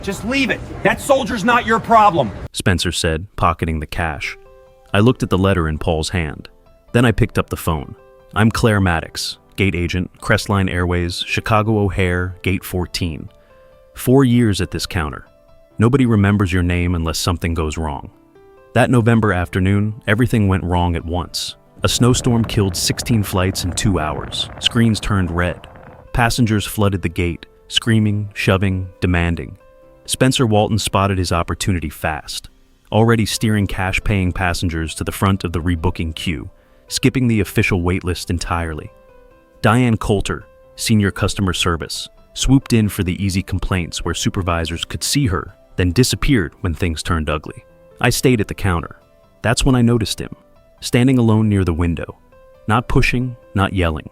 Just leave it. That soldier's not your problem. Spencer said, pocketing the cash. I looked at the letter in Paul's hand. Then I picked up the phone. I'm Claire Maddox, gate agent, Crestline Airways, Chicago O'Hare, gate 14. 4 years at this counter. Nobody remembers your name unless something goes wrong. That November afternoon, everything went wrong at once. A snowstorm killed 16 flights in 2 hours. Screens turned red. Passengers flooded the gate, screaming, shoving, demanding. Spencer Walton spotted his opportunity fast, already steering cash-paying passengers to the front of the rebooking queue, skipping the official waitlist entirely. Diane Coulter, senior customer service, swooped in for the easy complaints where supervisors could see her, then disappeared when things turned ugly. I stayed at the counter. That's when I noticed him, standing alone near the window, not pushing, not yelling.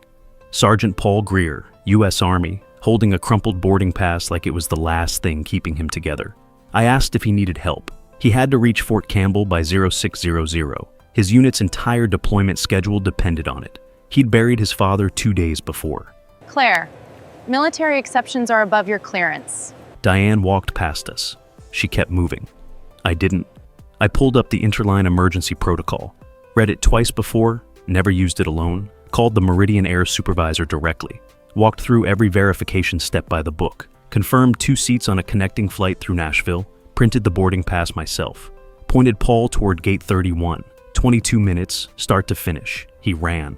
Sergeant Paul Greer, U.S. Army, holding a crumpled boarding pass like it was the last thing keeping him together. I asked if he needed help. He had to reach Fort Campbell by 0600. His unit's entire deployment schedule depended on it. He'd buried his father 2 days before. Claire, military exceptions are above your clearance. Diane walked past us. She kept moving. I didn't. I pulled up the interline emergency protocol, read it twice before, never used it alone, called the Meridian Air supervisor directly, walked through every verification step by the book, confirmed 2 seats on a connecting flight through Nashville, printed the boarding pass myself, pointed Paul toward gate 31. 22 minutes, start to finish. He ran.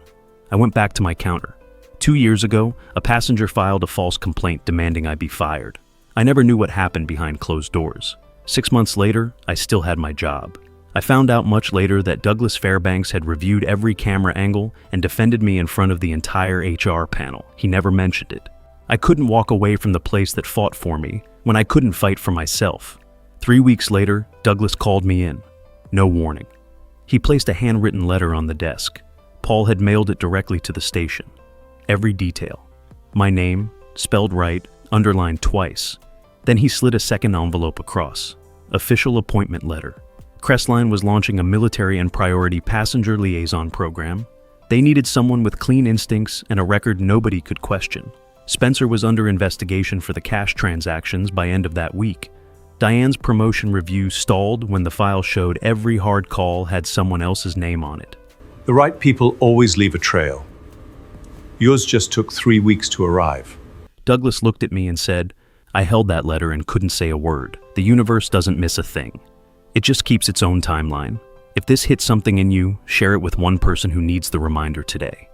I went back to my counter. 2 years ago, a passenger filed a false complaint demanding I be fired. I never knew what happened behind closed doors. 6 months later, I still had my job. I found out much later that Douglas Fairbanks had reviewed every camera angle and defended me in front of the entire HR panel. He never mentioned it. I couldn't walk away from the place that fought for me when I couldn't fight for myself. 3 weeks later, Douglas called me in. No warning. He placed a handwritten letter on the desk. Paul had mailed it directly to the station. Every detail. My name, spelled right, underlined twice. Then he slid a second envelope across. Official appointment letter. Crestline was launching a military and priority passenger liaison program. They needed someone with clean instincts and a record nobody could question. Spencer was under investigation for the cash transactions by end of that week. Diane's promotion review stalled when the file showed every hard call had someone else's name on it. The right people always leave a trail. Yours just took 3 weeks to arrive. Douglas looked at me and said, I held that letter and couldn't say a word. The universe doesn't miss a thing. It just keeps its own timeline. If this hits something in you, share it with one person who needs the reminder today.